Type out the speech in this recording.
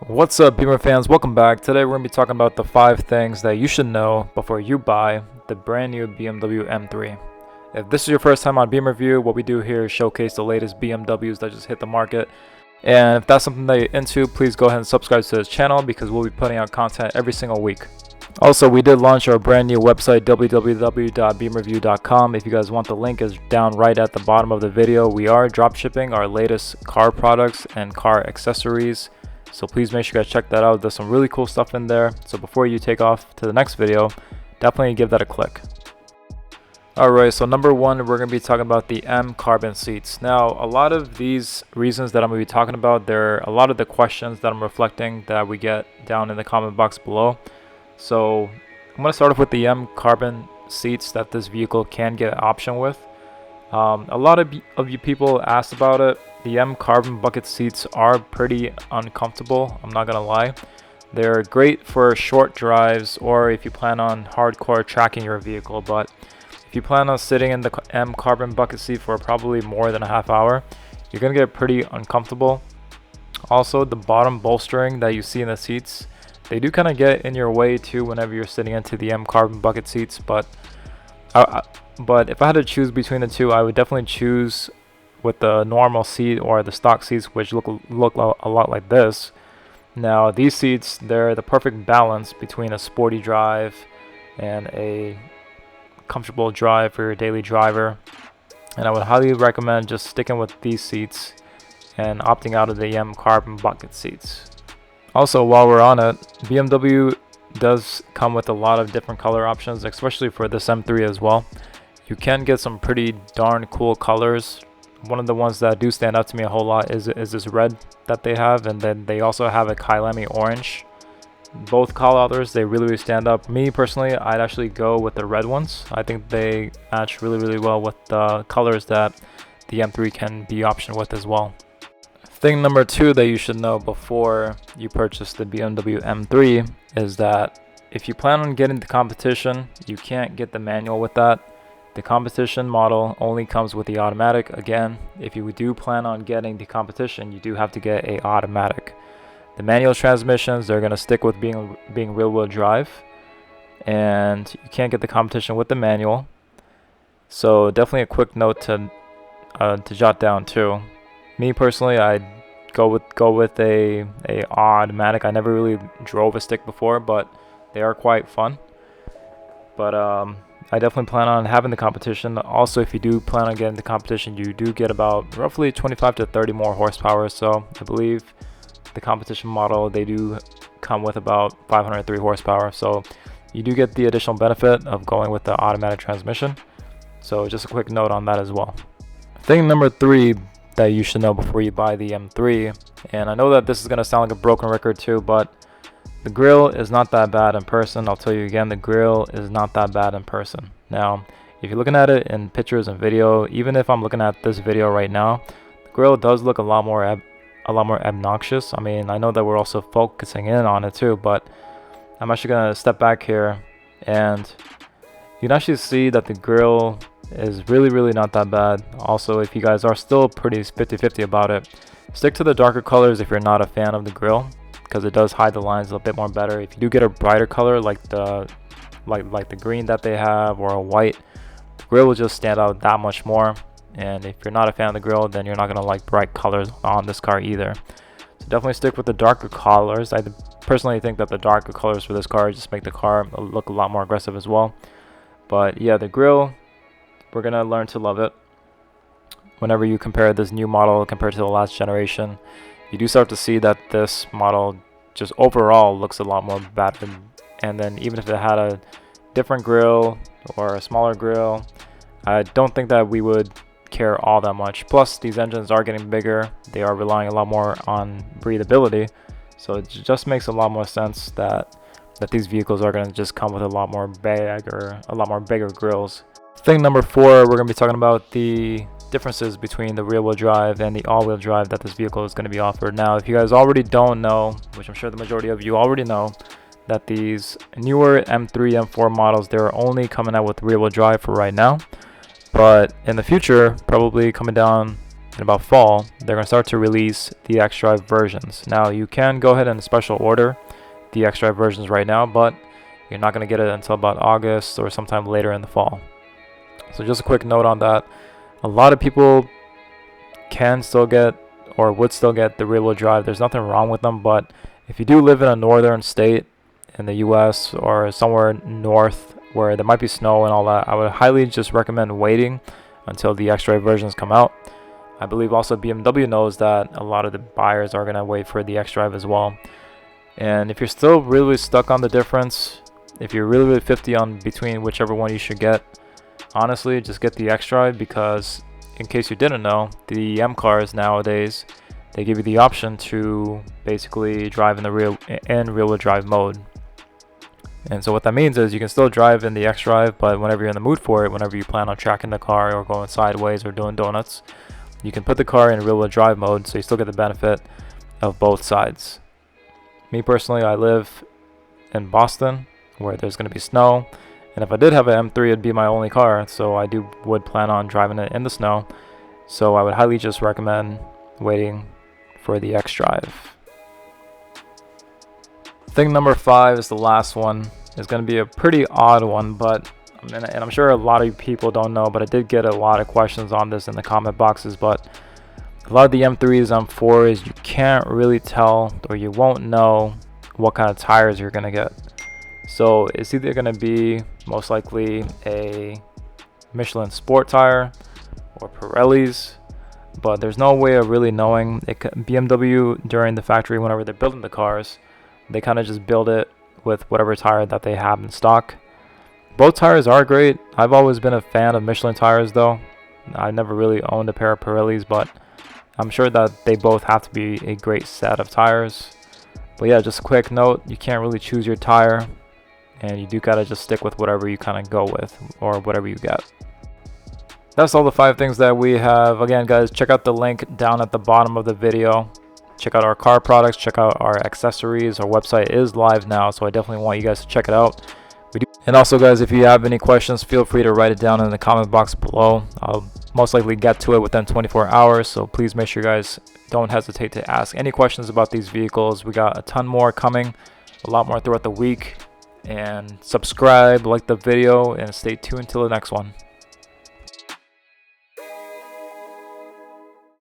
What's up, Beamer fans? Welcome back. Today we're going to be talking about the 5 things that you should know before you buy the brand new BMW M3. If this is your first time on Beamer Review, what we do here is showcase the latest BMWs that just hit the market. And if that's something that you're into, please go ahead and subscribe to this channel because we'll be putting out content every single week. Also, we did launch our brand new website, www.beamerview.com. If you guys want, the link is down right at the bottom of the video. We are dropshipping our latest car products and car accessories. So please make sure you guys check that out. There's some really cool stuff in there. So before you take off to the next video, definitely give that a click. Alright, so number 1, we're going to be talking about the M carbon seats. Now, a lot of these reasons that I'm going to be talking about, they're a lot of the questions that I'm reflecting that we get down in the comment box below. So I'm going to start off with the M carbon seats that this vehicle can get an option with. A lot of you people asked about it. The M carbon bucket seats are pretty uncomfortable, I'm not gonna lie. They're great for short drives or if you plan on hardcore tracking your vehicle, but if you plan on sitting in the M carbon bucket seat for probably more than a half hour, you're gonna get pretty uncomfortable. Also, the bottom bolstering that you see in the seats, they do kind of get in your way too whenever you're sitting into the M carbon bucket seats, but if I had to choose between the two, I would definitely choose with the normal seat or the stock seats, which look a lot like this. Now these seats, they're the perfect balance between a sporty drive and a comfortable drive for your daily driver, and I would highly recommend just sticking with these seats and opting out of the M carbon bucket seats. Also, while we're on it, BMW does come with a lot of different color options, especially for this M3 as well. You can get some pretty darn cool colors. One of the ones that do stand out to me a whole lot is this red that they have, and then they also have a Kyalami orange. Both colors, they really stand up. Me personally, I'd actually go with the red ones. I think they match really well with the colors that the M3 can be optioned with as well. Thing number 2 that you should know before you purchase the BMW M3 is that if you plan on getting the competition, you can't get the manual with that. The competition model only comes with the automatic. Again, if you do plan on getting the competition, you do have to get a automatic. The manual transmissions, they're going to stick with being rear-wheel drive, and you can't get the competition with the manual. So definitely a quick note to jot down too. Me personally, I'd go with a automatic. I never really drove a stick before, but they are quite fun. But I definitely plan on having the competition. Also, if you do plan on getting the competition, you do get about roughly 25 to 30 more horsepower. So I believe the competition model, they do come with about 503 horsepower. So you do get the additional benefit of going with the automatic transmission. So just a quick note on that as well. Thing number 3 that you should know before you buy the M3, and I know that this is going to sound like a broken record too, but the grill is not that bad in person. I'll tell you again, the grill is not that bad in person. Now, if you're looking at it in pictures and video, even if I'm looking at this video right now, the grill does look a lot more obnoxious. I mean, I know that we're also focusing in on it too, but I'm actually going to step back here and you can actually see that the grill is really not that bad. Also, if you guys are still pretty 50-50 about it, stick to the darker colors if you're not a fan of the grill, because it does hide the lines a bit more better. If you do get a brighter color like the green that they have or a white, the grill will just stand out that much more. And if you're not a fan of the grill, then you're not gonna like bright colors on this car either. So definitely stick with the darker colors. I personally think that the darker colors for this car just make the car look a lot more aggressive as well. But yeah, the grill, we're gonna learn to love it. Whenever you compare this new model compared to the last generation, you do start to see that this model just overall looks a lot more better. And then even if it had a different grill or a smaller grill, I don't think that we would care all that much. Plus, these engines are getting bigger. They are relying a lot more on breathability. So it just makes a lot more sense that these vehicles are going to just come with a lot more bigger grills. Thing number 4, we're going to be talking about the differences between the rear-wheel drive and the all-wheel drive that this vehicle is going to be offered. Now, if you guys already don't know, which I'm sure the majority of you already know, that these newer M3, M4 models, they're only coming out with rear-wheel drive for right now. But in the future, probably coming down in about fall, they're going to start to release the XDrive versions. Now you can go ahead and special order the XDrive versions right now, but you're not going to get it until about August or sometime later in the fall. So just a quick note on that. A lot of people can still get or would still get the rear wheel drive. There's nothing wrong with them, but if you do live in a northern state in the US or somewhere north where there might be snow and all that, I would highly just recommend waiting until the XDrive versions come out. I believe also BMW knows that a lot of the buyers are going to wait for the XDrive as well. And if you're still really stuck on the difference, if you're really 50 on between whichever one you should get, honestly just get the XDrive, because in case you didn't know, the M cars nowadays, they give you the option to basically drive in the rear wheel drive mode. And so what that means is you can still drive in the XDrive, but whenever you're in the mood for it, whenever you plan on tracking the car or going sideways or doing donuts, you can put the car in rear wheel drive mode, so you still get the benefit of both sides. Me personally, I live in Boston where there's going to be snow, and if I did have an M3, it'd be my only car, so I would plan on driving it in the snow. So I would highly just recommend waiting for the XDrive. Thing number 5 is the last one. It's going to be a pretty odd one, but and I'm sure a lot of people don't know, but I did get a lot of questions on this in the comment boxes. But a lot of the M3s, M4s, you can't really tell, or you won't know what kind of tires you're going to get. So it's either going to be most likely a Michelin Sport tire or Pirellis, but there's no way of really knowing. BMW, during the factory, whenever they're building the cars, they kind of just build it with whatever tire that they have in stock. Both tires are great. I've always been a fan of Michelin tires though. I never really owned a pair of Pirellis, but I'm sure that they both have to be a great set of tires. But yeah, just a quick note, you can't really choose your tire, and you do gotta just stick with whatever you kind of go with or whatever you get. That's all the 5 things that we have. Again guys, check out the link down at the bottom of the video. Check out our car products, check out our accessories. Our website is live now, so I definitely want you guys to check it out. And also guys, if you have any questions, feel free to write it down in the comment box below. I'll most likely get to it within 24 hours, so please make sure you guys don't hesitate to ask any questions about these vehicles. We got a ton more coming, a lot more throughout the week. And subscribe, like the video, and stay tuned till the next one.